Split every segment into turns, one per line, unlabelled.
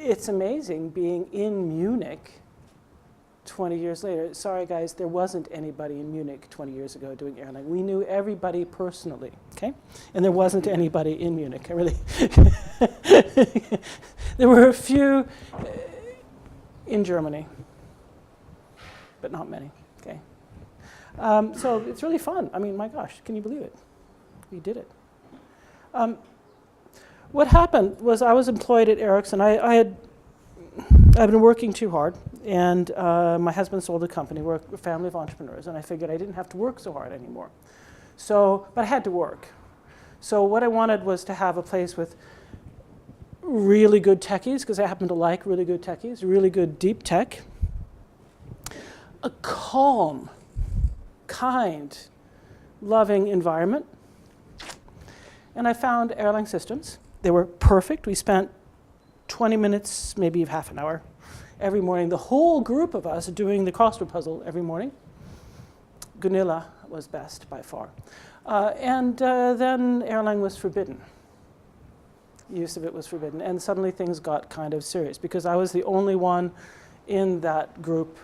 it's amazing being in Munich 20 years later. Sorry, guys, there wasn't anybody in Munich 20 years ago doing Erlang. We knew everybody personally, okay? And there wasn't anybody in Munich, I really. There were a few in Germany, but not many, okay? So it's really fun. I mean, my gosh, can you believe it? We did it. What happened was I was employed at Ericsson. I've been working too hard, and my husband sold a company. We're a family of entrepreneurs, and I figured I didn't have to work so hard anymore. So, but I had to work. So what I wanted was to have a place with really good techies, because I happen to like really good techies, really good deep tech, a calm, kind, loving environment. And I found Erlang Systems. They were perfect. We spent 20 minutes, maybe half an hour, every morning, the whole group of us doing the crossword puzzle every morning. Gunilla was best by far. And then Erlang was forbidden. Use of it was forbidden. And suddenly things got kind of serious because I was the only one in that group,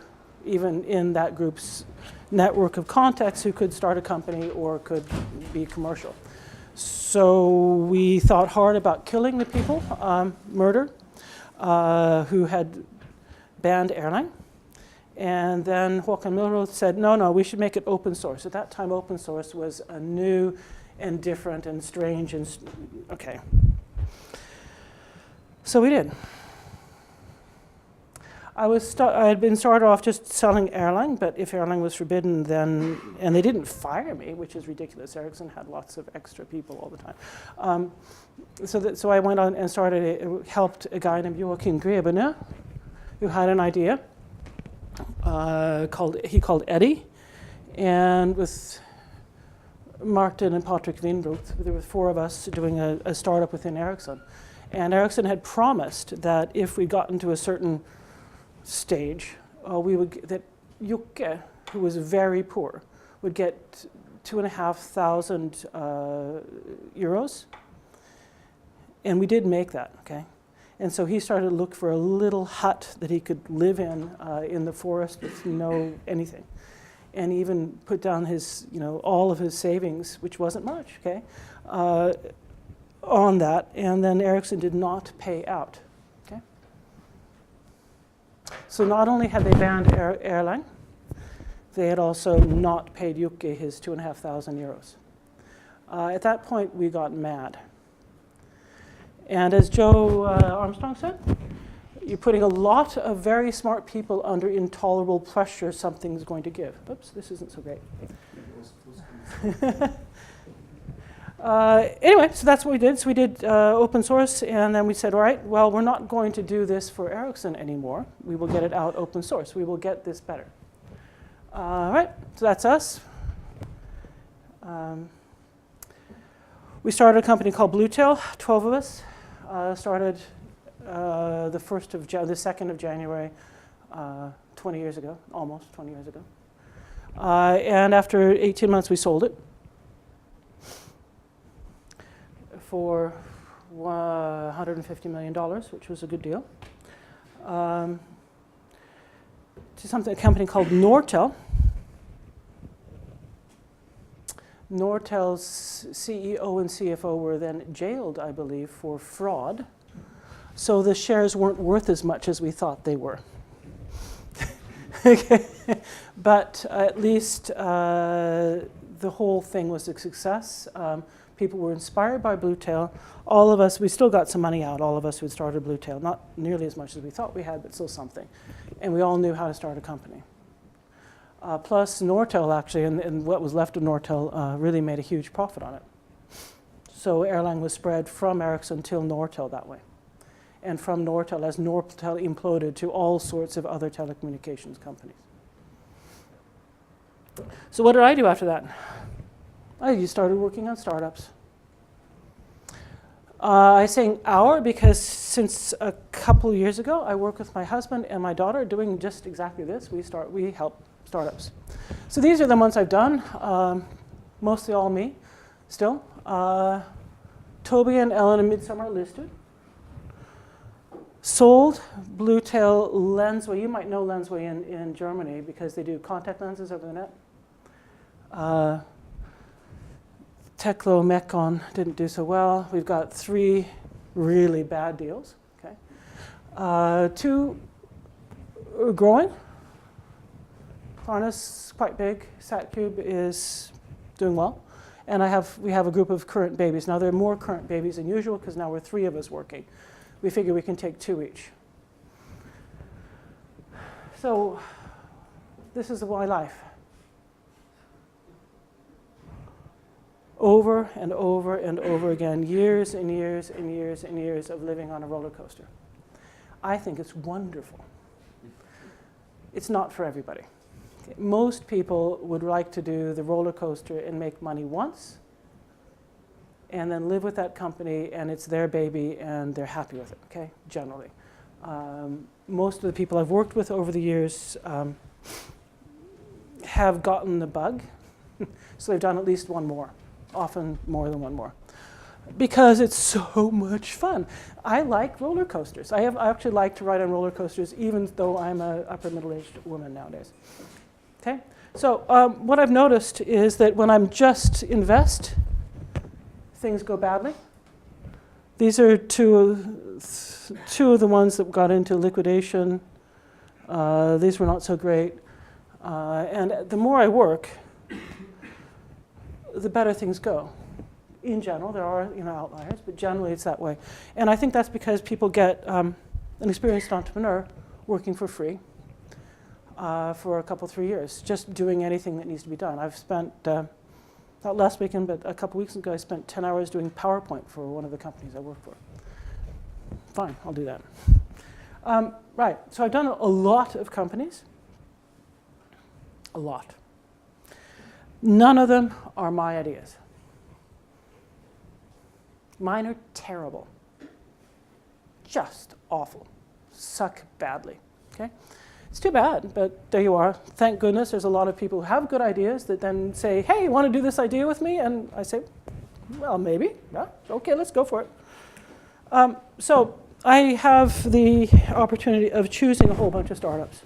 even in that group's network of contacts, who could start a company or could be commercial. So we thought hard about killing the people, murder, who had banned Erlang. And then Håkan Milroth said, no, we should make it open source. At that time, open source was a new and different and strange and, okay. So we did. I had been started off just selling Erlang, but if Erlang was forbidden, then, and they didn't fire me, which is ridiculous. Ericsson had lots of extra people all the time. So I went on and helped a guy named Joachim Grebene, who had an idea he called Eddie, and with Martin and Patrick Winbrook, there were 4 of us doing a startup within Ericsson. And Ericsson had promised that if we got into a certain stage, that Jocke, who was very poor, would get 2,500 euros. And we did make that, okay? And so he started to look for a little hut that he could live in the forest with no anything. And even put down his, all of his savings, which wasn't much, okay, on that. And then Ericsson did not pay out, okay? So not only had they banned Erlang, they had also not paid Jocke his 2,500 euros. At that point, we got mad. And as Joe Armstrong said, you're putting a lot of very smart people under intolerable pressure. Something's going to give. Oops, this isn't so great. Anyway, so that's what we did. So we did open source, and then we said, all right, well, we're not going to do this for Ericsson anymore. We will get it out open source. We will get this better. All right, so that's us. We started a company called Bluetail, 12 of us. Started the 2nd of January, 20 years ago, almost 20 years ago. And after 18 months, we sold it for $150 million, which was a good deal, to a company called Nortel. Nortel's CEO and CFO were then jailed, I believe, for fraud. So the shares weren't worth as much as we thought they were. Okay. But at least the whole thing was a success. People were inspired by Bluetail. All of us, we still got some money out, all of us who had started Bluetail. Not nearly as much as we thought we had, but still something. And we all knew how to start a company. Plus Nortel, actually, and what was left of Nortel really made a huge profit on it. So Erlang was spread from Ericsson till Nortel that way. And from Nortel, as Nortel imploded, to all sorts of other telecommunications companies. So what did I do after that? I just started working on startups. I say our because since a couple years ago, I work with my husband and my daughter doing just exactly this. We help startups. So these are the ones I've done, mostly all me, still. Toby and Ellen and Midsummer are listed. Sold Bluetail Lensway. You might know Lensway in Germany because they do contact lenses over the net. Teklo Mekon didn't do so well. We've got 3 really bad deals. Okay, 2 are growing. Klarna's quite big. SatCube is doing well. And we have a group of current babies. Now, there are more current babies than usual because now we're 3 of us working. We figure we can take 2 each. So this is my life. Over and over and over again, years and years and years and years of living on a roller coaster. I think it's wonderful. It's not for everybody. Okay. Most people would like to do the roller coaster and make money once, and then live with that company, and it's their baby, and they're happy with it, okay, generally. Most of the people I've worked with over the years have gotten the bug, so they've done at least one more, often more than one more, because it's so much fun. I like roller coasters. I actually like to ride on roller coasters, even though I'm an upper middle-aged woman nowadays. Okay, so what I've noticed is that when I'm just invest, things go badly. These are two of the ones that got into liquidation. These were not so great. And the more I work, the better things go. In general, there are outliers, but generally it's that way. And I think that's because people get an experienced entrepreneur working for free for a couple, 3 years, just doing anything that needs to be done. I've spent, not last weekend, but a couple weeks ago, I spent 10 hours doing PowerPoint for one of the companies I work for. Fine, I'll do that. Right, so I've done a lot of companies. A lot. None of them are my ideas. Mine are terrible. Just awful. Suck badly, okay? It's too bad, but there you are. Thank goodness there's a lot of people who have good ideas that then say, hey, you want to do this idea with me? And I say, well, maybe. Yeah, okay, let's go for it. So I have the opportunity of choosing a whole bunch of startups.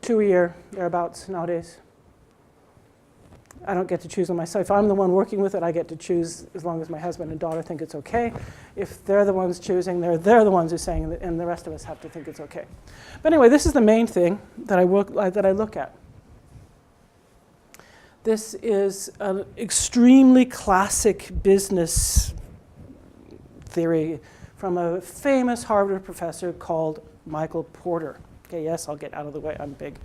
2 a year, thereabouts nowadays. I don't get to choose them myself. If I'm the one working with it, I get to choose as long as my husband and daughter think it's okay. If they're the ones choosing, they're the ones who are saying it, and the rest of us have to think it's okay. But anyway, this is the main thing that I look at. This is an extremely classic business theory from a famous Harvard professor called Michael Porter. Okay, yes, I'll get out of the way, I'm big.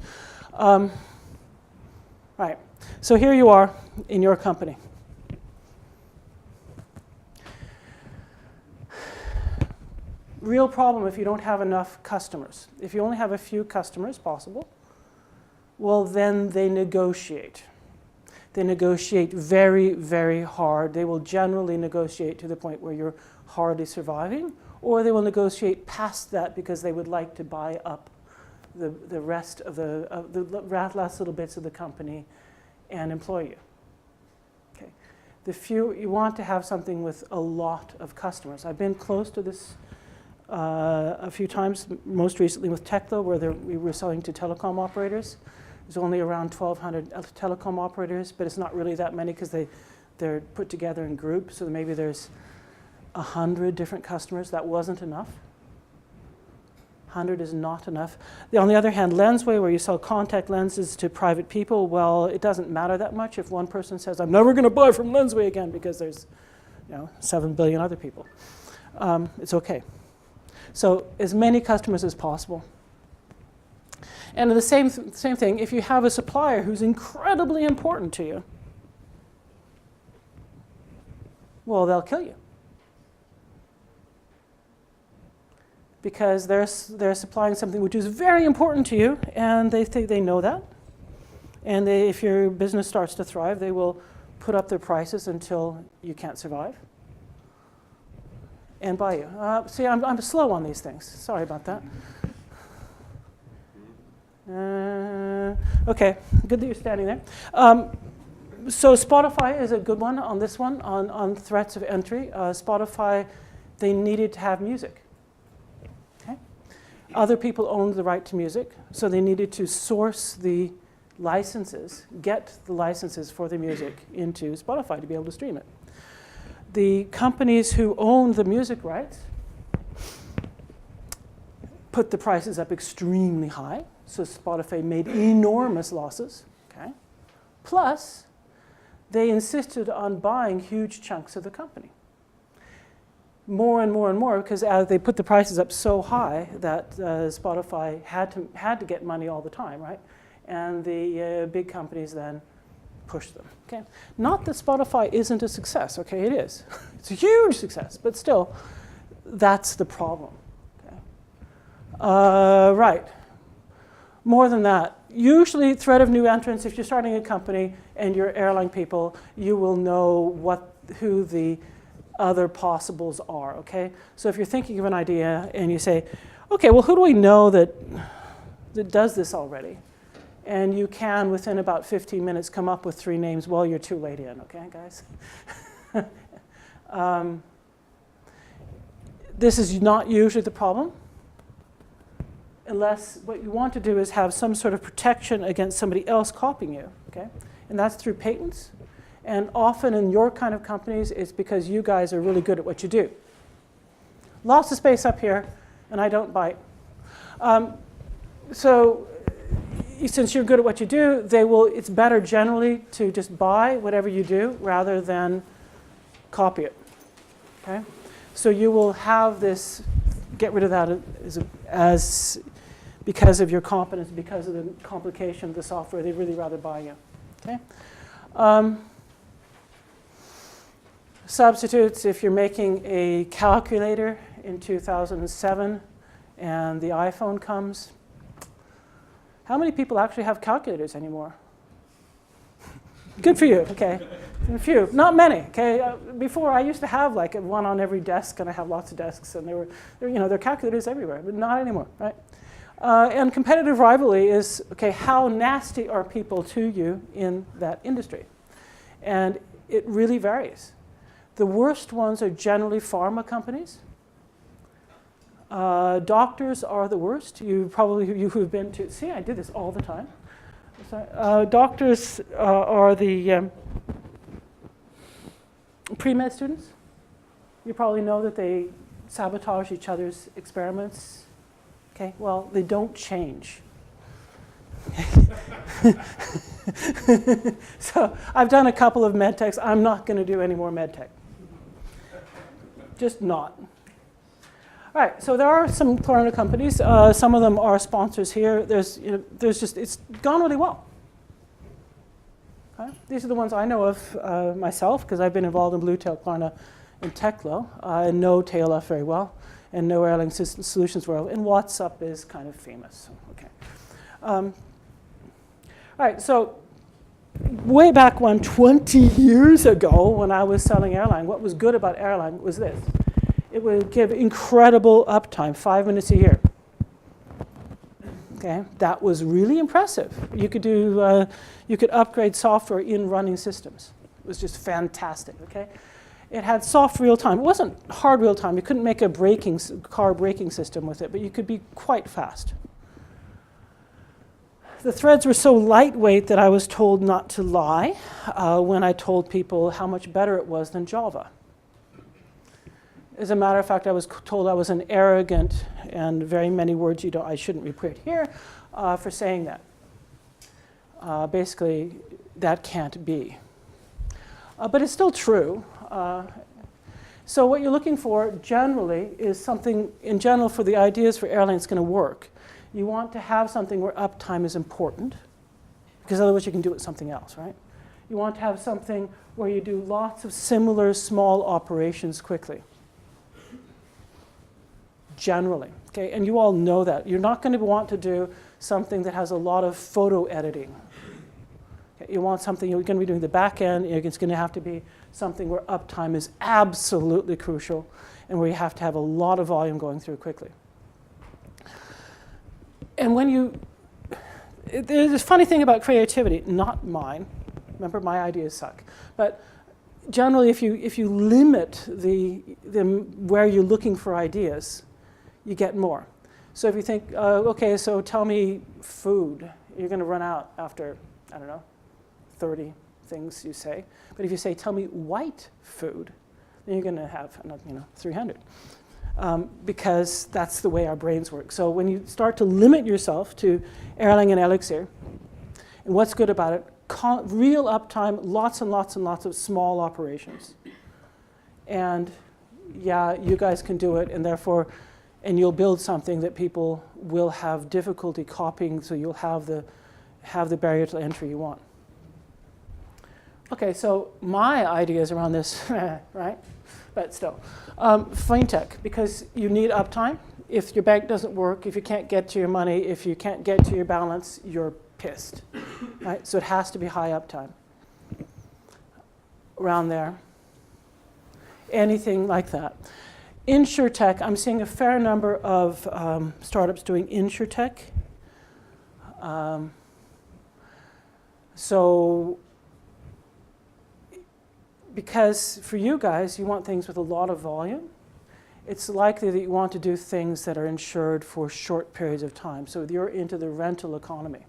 Right, so here you are in your company. Real problem if you don't have enough customers. If you only have a few customers possible, well, then they negotiate. They negotiate very, very hard. They will generally negotiate to the point where you're hardly surviving, or they will negotiate past that because they would like to buy up the rest of the last little bits of the company and employ you. Okay. You want to have something with a lot of customers. I've been close to this a few times, most recently with Teklo, where we were selling to telecom operators. There's only around 1,200 telecom operators, but it's not really that many because they're put together in groups, so maybe there's 100 different customers. That wasn't enough. 100 is not enough. On the other hand, Lensway, where you sell contact lenses to private people, well, it doesn't matter that much if one person says, I'm never going to buy from Lensway again because there's 7 billion other people. It's okay. So as many customers as possible. And the same thing, if you have a supplier who's incredibly important to you, well, they'll kill you. Because they're supplying something which is very important to you, and they know that. And if your business starts to thrive, they will put up their prices until you can't survive and buy you. See, I'm slow on these things. Sorry about that. Okay, good that you're standing there. So Spotify is a good one on this one, on threats of entry. Spotify they needed to have music. Okay? Other people owned the right to music, so they needed to source the licenses, get the licenses for the music into Spotify to be able to stream it. The companies who owned the music rights put the prices up extremely high, so Spotify made enormous losses. Okay? Plus, they insisted on buying huge chunks of the company. More and more and more, because as they put the prices up so high that Spotify had to get money all the time, right? And the big companies then pushed them. Okay? Not that Spotify isn't a success. Okay, it is. It's a huge success, but still, that's the problem. Okay? Right. More than that, usually threat of new entrants. If you're starting a company and you're Erlang people, you will know who the other possibles are. Okay. So if you're thinking of an idea and you say, okay, well, who do we know that does this already? And you can, within about 15 minutes, come up with 3 names. Well, you're too late in, okay, guys? This is not usually the problem, unless what you want to do is have some sort of protection against somebody else copying you, okay? And that's through patents. And often in your kind of companies, it's because you guys are really good at what you do. Lots of space up here, and I don't bite. So since you're good at what you do, it's better generally to just buy whatever you do rather than copy it. Okay? So you will have this, get rid of that as because of your competence, because of the complication of the software, they'd really rather buy you. Okay? Substitutes, if you're making a calculator in 2007 and the iPhone comes, how many people actually have calculators anymore? Good for you, okay. A few, not many, okay. Before I used to have like one on every desk, and I have lots of desks, and there are calculators everywhere, but not anymore, right? And competitive rivalry is, okay, how nasty are people to you in that industry? And it really varies. The worst ones are generally pharma companies. Doctors are the worst. You who've been to, see, I do this all the time. Doctors are the pre-med students. You probably know that they sabotage each other's experiments. Okay, well, they don't change. So I've done a couple of med techs. I'm not going to do any more med tech. Just not. All right, so there are some Klarna companies. Some of them are sponsors here. It's gone really well. Okay? These are the ones I know of myself, because I've been involved in Bluetail, Klarna, and Teklo. I know TLF very well, and know Erlang Solutions well, and WhatsApp is kind of famous. Okay. All right, so way back 20 years ago, when I was selling Erlang, what was good about Erlang was this. It would give incredible uptime, 5 minutes a year. Okay, that was really impressive. You could do, you could upgrade software in running systems. It was just fantastic. Okay, it had soft real time. It wasn't hard real time. You couldn't make a car braking system with it, but you could be quite fast. The threads were so lightweight that I was told not to lie when I told people how much better it was than Java. As a matter of fact, I was told I was an arrogant, and very many words I shouldn't repeat here, for saying that. Basically, that can't be. But it's still true. So what you're looking for generally is something, in general, for the ideas for Erlang that's going to work. You want to have something where uptime is important, because otherwise you can do it with something else, right? You want to have something where you do lots of similar small operations quickly. Generally, okay? And you all know that. You're not going to want to do something that has a lot of photo editing. Okay? You want something, you're going to be doing the back end, it's going to have to be something where uptime is absolutely crucial and where you have to have a lot of volume going through quickly. And when there's this funny thing about creativity, not mine. Remember, my ideas suck. But generally, if you limit where you're looking for ideas, you get more. So if you think, okay, so tell me food, you're going to run out after, I don't know, 30 things you say. But if you say, tell me white food, then you're going to have, 300. Because that's the way our brains work. So when you start to limit yourself to Erlang and Elixir, and what's good about it, real uptime, lots and lots and lots of small operations. And yeah, you guys can do it, and therefore, and you'll build something that people will have difficulty copying, so you'll have the barrier to entry you want. Okay, so my ideas around this, right? But still, fintech, because you need uptime. If your bank doesn't work, if you can't get to your money, if you can't get to your balance, you're pissed, right? So it has to be high uptime. Around there. Anything like that. InsurTech, I'm seeing a fair number of startups doing InsurTech. So, because for you guys, you want things with a lot of volume, it's likely that you want to do things that are insured for short periods of time. So you're into the rental economy.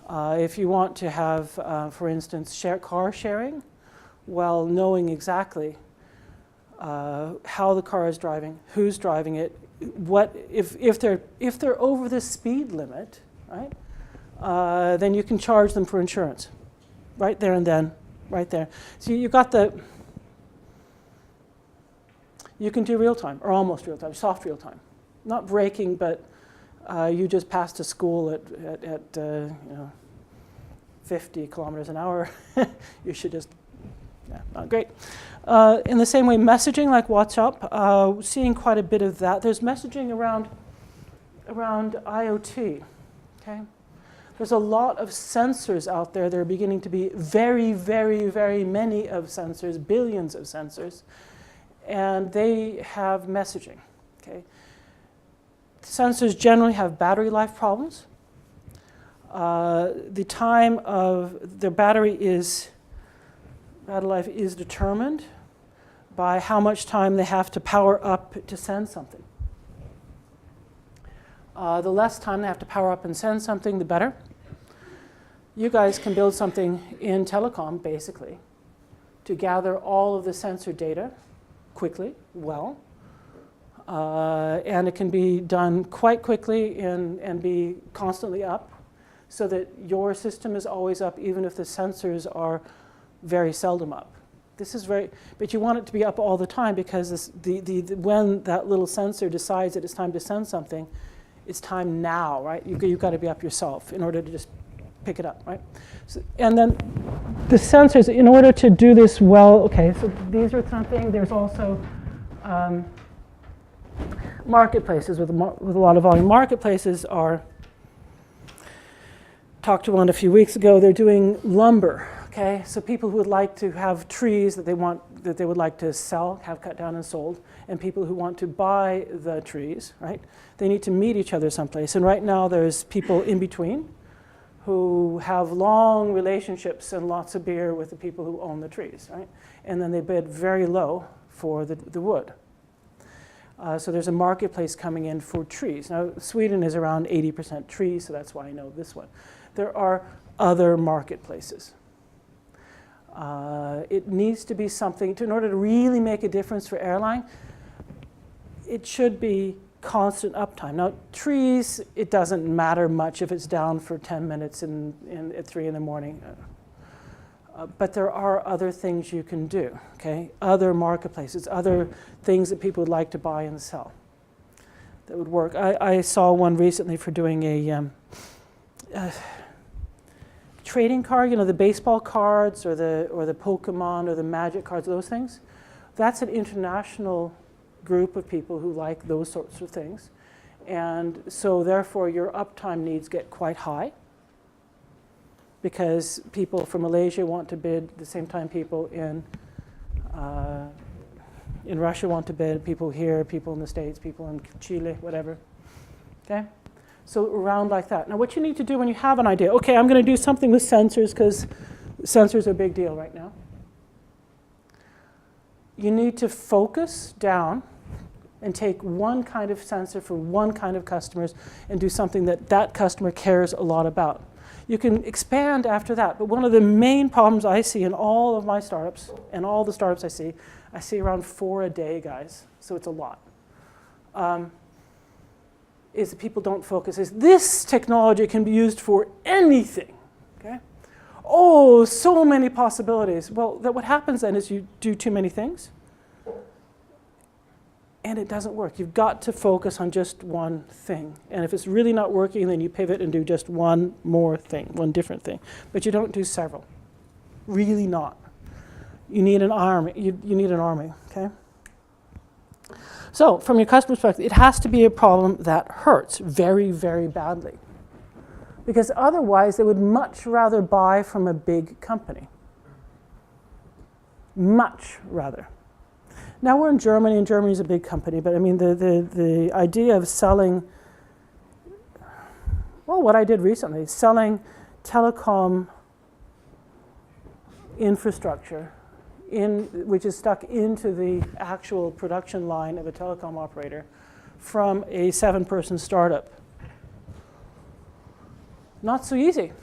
If you want to have, for instance, car sharing, well, knowing exactly how the car is driving, who's driving it, what if they're over the speed limit, right? Then you can charge them for insurance, right there and then, right there. So you got you can do real time or almost real time, soft real time, not braking, but you just passed a school at 50 kilometers an hour. You should just. Yeah, not great. In the same way, messaging like WhatsApp, seeing quite a bit of that. There's messaging around IoT. Okay, there's a lot of sensors out there. There are beginning to be very, very, very many of sensors, billions of sensors, and they have messaging. Okay, sensors generally have battery life problems. The time of their battery life is determined by how much time they have to power up to send something. The less time they have to power up and send something, the better. You guys can build something in telecom, basically, to gather all of the sensor data quickly, well. And it can be done quite quickly and be constantly up so that your system is always up even if the sensors are very seldom up. This is but you want it to be up all the time because when that little sensor decides that it's time to send something, it's time now, right? You've got to be up yourself in order to just pick it up, right? So, and then the sensors, in order to do this well, okay, so these are something. There's also marketplaces with a lot of volume. Marketplaces are, talked to one a few weeks ago, they're doing lumber. Okay, so people who would like to have trees that they would like to sell, have cut down and sold, and people who want to buy the trees, right? They need to meet each other someplace. And right now there's people in between who have long relationships and lots of beer with the people who own the trees, right? And then they bid very low for the wood. So there's a marketplace coming in for trees. Now, Sweden is around 80% trees, so that's why I know this one. There are other marketplaces. It needs to be something, in order to really make a difference for Erlang, it should be constant uptime. Now, trees, it doesn't matter much if it's down for 10 minutes at 3 in the morning. But there are other things you can do, okay? Other marketplaces, other things that people would like to buy and sell that would work. I saw one recently for doing a trading card, the baseball cards or the Pokemon or the Magic cards, those things. That's an international group of people who like those sorts of things. And so therefore your uptime needs get quite high because people from Malaysia want to bid the same time people in Russia want to bid, people here, people in the States, people in Chile, whatever. Okay? So around like that. Now what you need to do when you have an idea, okay, I'm going to do something with sensors because sensors are a big deal right now. you need to focus down and take one kind of sensor for one kind of customers and do something that that customer cares a lot about. You can expand after that, but one of the main problems I see in all of my startups and all the startups I see around 4 a day, guys, so it's a lot, is that people don't focus. Is this technology can be used for anything, okay? Oh, so many possibilities. Well, what happens then is you do too many things, and it doesn't work. You've got to focus on just one thing. And if it's really not working, then you pivot and do just one more thing, one different thing. But you don't do several. Really not. You need an army. You need an army, okay? So from your customer perspective, it has to be a problem that hurts very, very badly. Because otherwise, they would much rather buy from a big company. Much rather. Now we're in Germany, and Germany's a big company, but I mean, the idea of selling, well, what I did recently, selling telecom infrastructure, which is stuck into the actual production line of a telecom operator from a 7-person startup. Not so easy.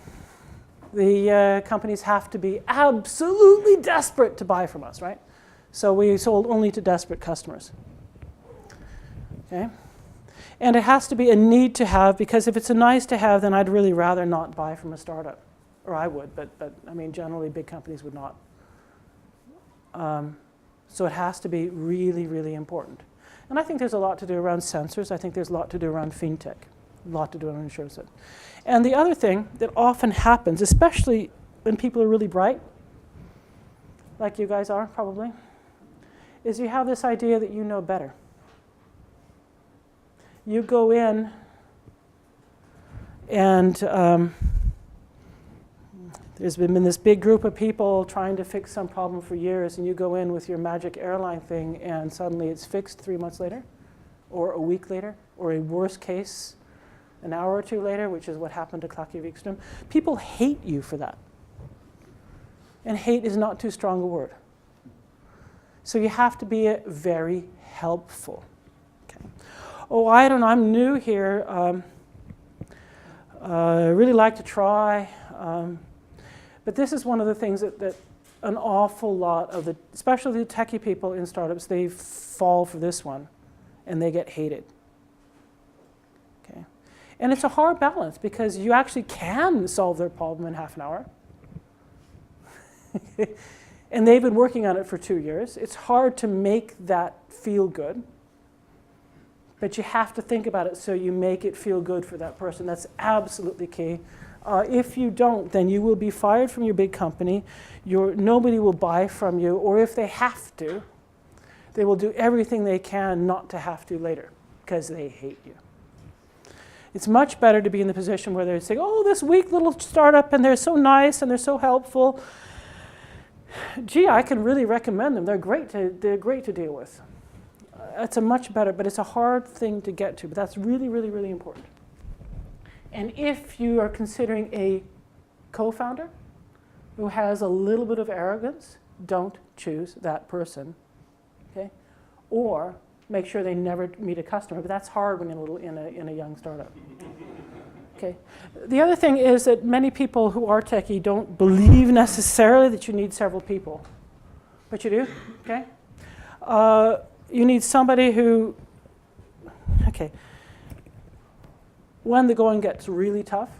The companies have to be absolutely desperate to buy from us, right? So we sold only to desperate customers. Okay? And it has to be a need to have, because if it's a nice to have, then I'd really rather not buy from a startup. Or I would, but I mean, generally big companies would not. So it has to be really, really important. And I think there's a lot to do around sensors. I think there's a lot to do around fintech, a lot to do around insurance. And the other thing that often happens, especially when people are really bright, like you guys are probably, is you have this idea that you know better. You go in and there's been this big group of people trying to fix some problem for years, and you go in with your magic Erlang thing and suddenly it's fixed 3 months later, or a week later, or a worst case, an hour or 2 later, which is what happened to Klakke Wikström. People hate you for that. And hate is not too strong a word. So you have to be very helpful. Okay. Oh, I don't know, I'm new here. I really like to try. But this is one of the things that an awful lot of especially the techie people in startups, they fall for this one and they get hated. Okay. And it's a hard balance because you actually can solve their problem in half an hour. And they've been working on it for 2 years. It's hard to make that feel good. But you have to think about it so you make it feel good for that person. That's absolutely key. If you don't, then you will be fired from your big company. Nobody will buy from you. Or if they have to, they will do everything they can not to have to later because they hate you. It's much better to be in the position where they're saying, oh, this weak little startup, and they're so nice, and they're so helpful. Gee, I can really recommend them. They're great to deal with. It's a much better, but it's a hard thing to get to. But that's really, really, really important. And if you are considering a co-founder who has a little bit of arrogance, don't choose that person. Okay? Or make sure they never meet a customer. But that's hard when you're in a young startup. Okay. The other thing is that many people who are techie don't believe necessarily that you need several people. But you do, okay? You need somebody who, okay, when the going gets really tough,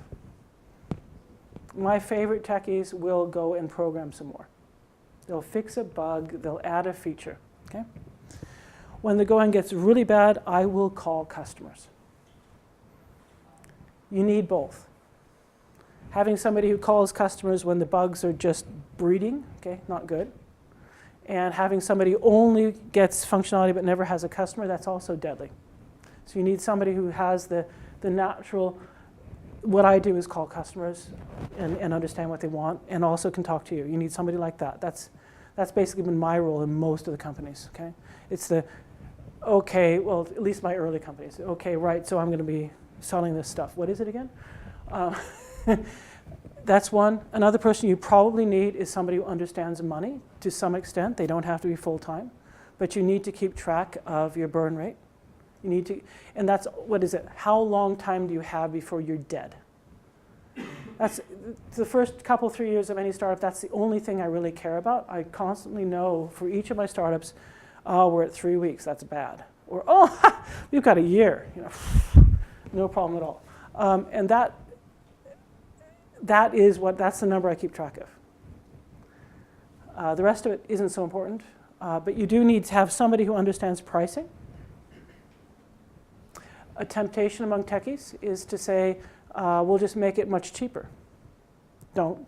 my favorite techies will go and program some more. They'll fix a bug, they'll add a feature, okay? When the going gets really bad, I will call customers. You need both. Having somebody who calls customers when the bugs are just breeding, okay, not good. And having somebody who only gets functionality but never has a customer, that's also deadly. So you need somebody who has the natural, what I do is call customers and understand what they want and also can talk to you. You need somebody like that. That's basically been my role in most of the companies, okay? It's okay, well, at least my early companies. Okay, right, so I'm going to be selling this stuff. What is it again? That's one. Another person you probably need is somebody who understands money to some extent. They don't have to be full-time. but you need to keep track of your burn rate. You need to, and that's, what is it? How long time do you have before you're dead? That's the first couple, 3 years of any startup. That's the only thing I really care about. I constantly know for each of my startups, oh, we're at 3 weeks. That's bad. Or, oh, we've got a year. You know, no problem at all. And that's the number I keep track of. The rest of it isn't so important, but you do need to have somebody who understands pricing. A temptation among techies is to say, we'll just make it much cheaper. Don't.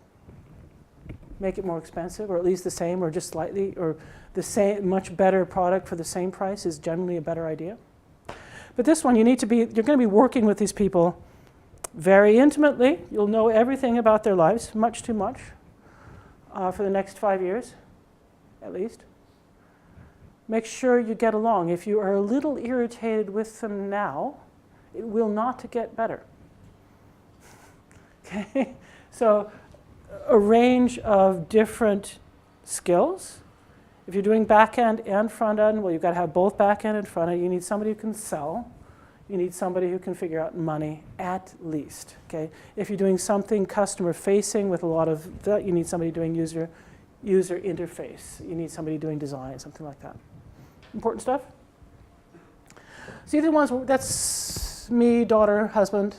Make it more expensive, or at least the same, or just slightly, or the same, much better product for the same price is generally a better idea. But this one, you're going to be working with these people very intimately. You'll know everything about their lives, much too much, for the next 5 years, at least. Make sure you get along. If you are a little irritated with them now, it will not get better. Okay? So a range of different skills. If you're doing back-end and front-end, well, you've got to have both back-end and front-end. You need somebody who can sell. You need somebody who can figure out money, at least. Okay? If you're doing something customer-facing with a lot of that, you need somebody doing user interface. You need somebody doing design, something like that. Important stuff. See the ones, that's me, daughter, husband.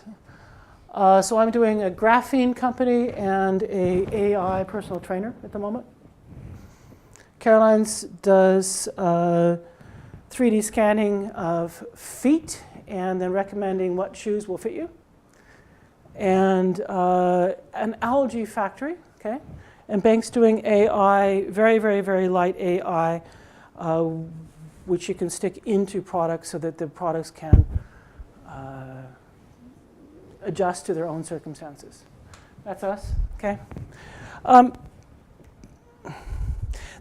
So I'm doing a graphene company and a AI personal trainer at the moment. Caroline's does 3D scanning of feet and then recommending what shoes will fit you. And an algae factory, okay? And Bank's doing AI, very, very, very light AI, which you can stick into products so that the products can adjust to their own circumstances. That's us, okay?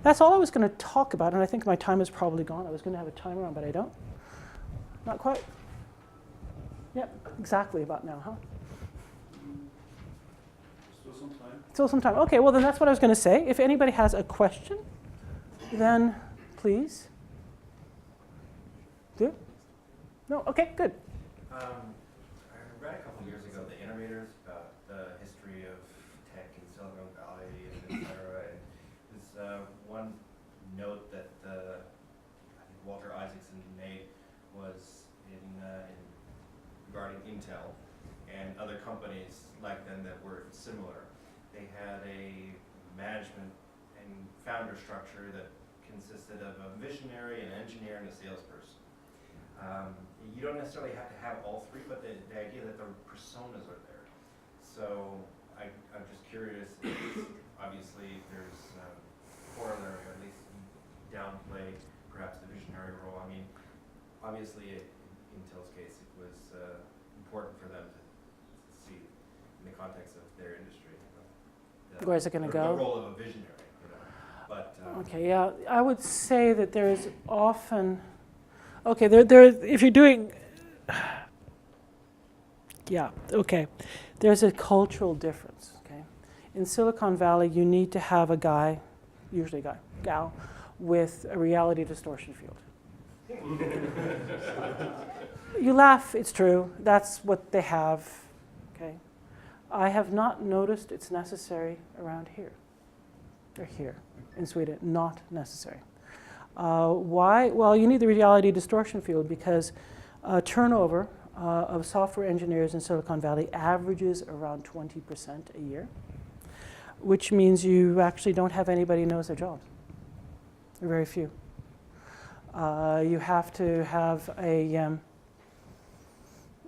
That's all I was going to talk about, and I think my time is probably gone. I was going to have a timer on, but I don't. Not quite. Yep, exactly about now, huh?
Still some time.
Still some time. Okay, well, then that's what I was going to say. If anybody has a question, then please. Do? No? Okay, good.
I read a couple years ago the Innovators about the history of tech in Silicon Valley and et cetera. And there's one note that I think Walter Isaacson made was in regarding Intel and other companies like them that were similar. They had a management and founder structure that consisted of a visionary, an engineer, and a salesperson. You don't necessarily have to have all three, but the idea that the personas are there. So I'm just curious, obviously there's corollary, or at least downplay perhaps the visionary role. I mean, obviously in Intel's case it was important for them to see in the context of their industry.
Where's it going to go?
The role of a visionary, you know. But,
okay, yeah, I would say that there is often, okay, there, if you're doing, yeah, okay, there's a cultural difference, okay? In Silicon Valley, you need to have a guy, usually a guy, gal, with a reality distortion field. You laugh, it's true, that's what they have, okay? I have not noticed it's necessary around here, or here in Sweden, not necessary. Why? Well, you need the reality distortion field because turnover of software engineers in Silicon Valley averages around 20% a year, which means you actually don't have anybody who knows their jobs. There are very few. You have to have you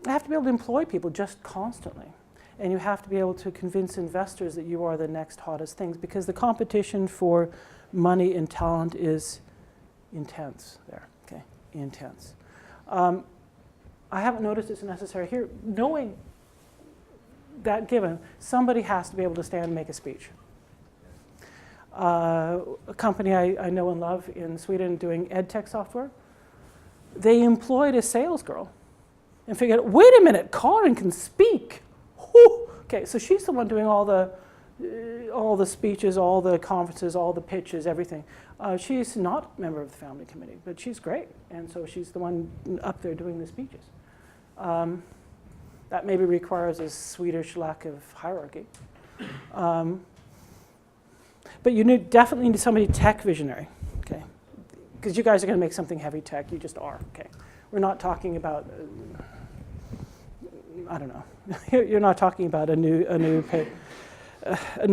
have to be able to employ people just constantly. And you have to be able to convince investors that you are the next hottest things because the competition for money and talent is intense there, okay, intense. I haven't noticed it's necessary here. Knowing that given, somebody has to be able to stand and make a speech. A company I know and love in Sweden doing ed tech software, they employed a sales girl and figured, wait a minute, Karin can speak. Whew. Okay, so she's the one doing all the all the speeches, all the conferences, all the pitches, everything. She's not a member of the family committee, but she's great. And so she's the one up there doing the speeches. That maybe requires a Swedish lack of hierarchy. But you definitely need somebody tech visionary, okay? Because you guys are going to make something heavy tech. You just are, okay? We're not talking about, I don't know. You're not talking about a new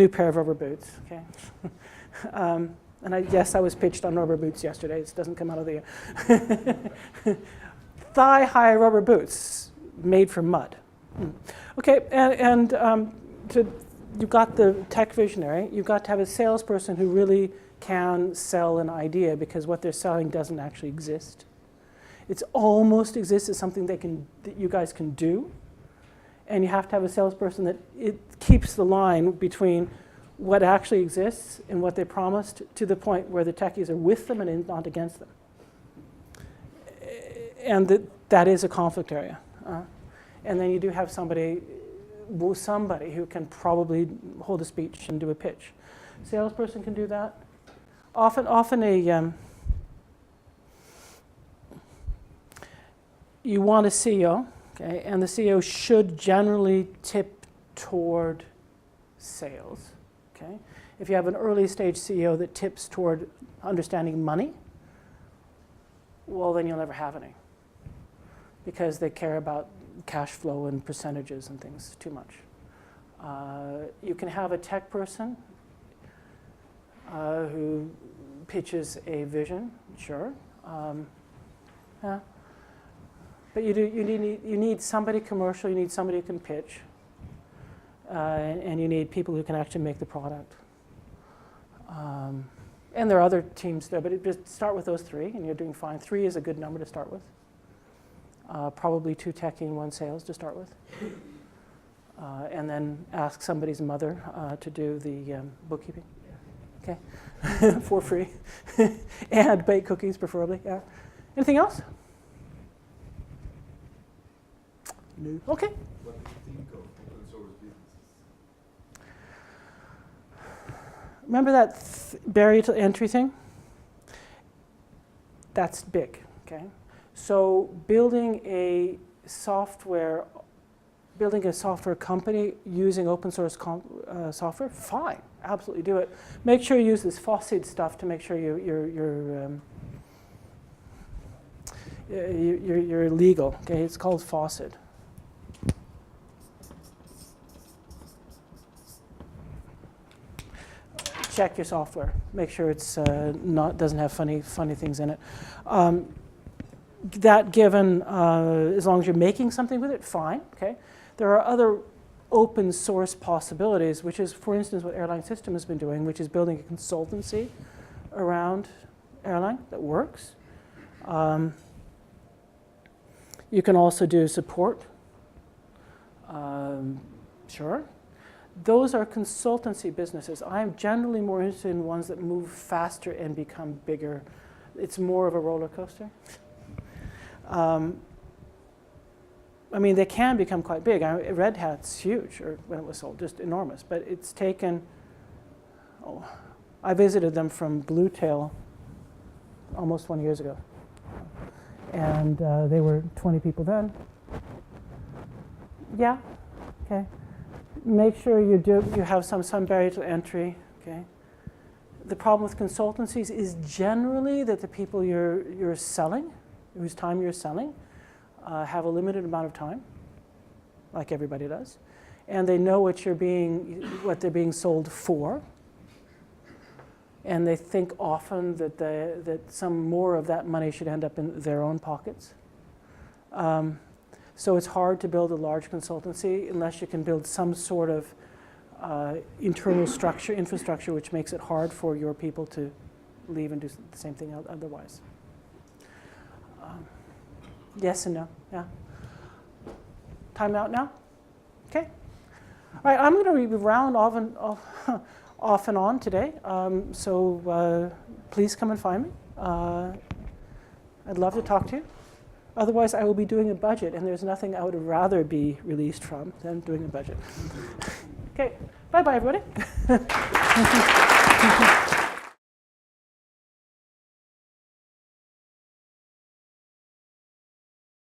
pair of rubber boots, okay? And yes, I was pitched on rubber boots yesterday. This doesn't come out of the air. Thigh-high rubber boots made from mud. Okay, you've got the tech visionary. You've got to have a salesperson who really can sell an idea, because what they're selling doesn't actually exist. It's almost exists as something that you guys can do. And you have to have a salesperson that it keeps the line between what actually exists and what they promised, to the point where the techies are with them and not against them. And that is a conflict area. And then you do have somebody who can probably hold a speech and do a pitch. Salesperson can do that. Often you want a CEO, okay, and the CEO should generally tip toward sales, okay? If you have an early stage CEO that tips toward understanding money, well, then you'll never have any, because they care about cash flow and percentages and things too much. You can have a tech person who pitches a vision, sure. Yeah. But you need somebody commercial, you need somebody who can pitch, and you need people who can actually make the product. And there are other teams there, but just start with those three, and you're doing fine. 3 is a good number to start with. Probably 2 techie and 1 sales to start with. And then ask somebody's mother to do the bookkeeping. Okay, for free. And bake cookies, preferably, yeah. Anything else? No. Okay.
What do you think of open source businesses?
Remember that barrier to entry thing? That's big, okay? So building a software company using open source software, fine, absolutely do it. Make sure you use this FOSSID stuff to make sure you're legal. Okay, it's called FOSSID. Check your software. Make sure it's doesn't have funny things in it. That given, as long as you're making something with it, fine. Okay. There are other open source possibilities, which is, for instance, what Erlang System has been doing, which is building a consultancy around Erlang that works. You can also do support. Sure. Those are consultancy businesses. I'm generally more interested in ones that move faster and become bigger. It's more of a roller coaster. I mean, they can become quite big. Red Hat's huge, or when it was sold, just enormous. But it's taken, I visited them from Bluetail almost 20 years ago. And they were 20 people then. Yeah, okay. Make sure you have some barrier to entry, okay. The problem with consultancies is generally that the people you're selling, whose time you're selling, have a limited amount of time, like everybody does, and they know what they're being sold for, and they think often that some more of that money should end up in their own pockets. So it's hard to build a large consultancy unless you can build some sort of internal infrastructure, which makes it hard for your people to leave and do the same thing otherwise. Yes and no, yeah. Time out now? Okay. All right, I'm going to round off and on today, so please come and find me. I'd love to talk to you. Otherwise, I will be doing a budget, and there's nothing I would rather be released from than doing a budget. Okay, Bye-bye, everybody.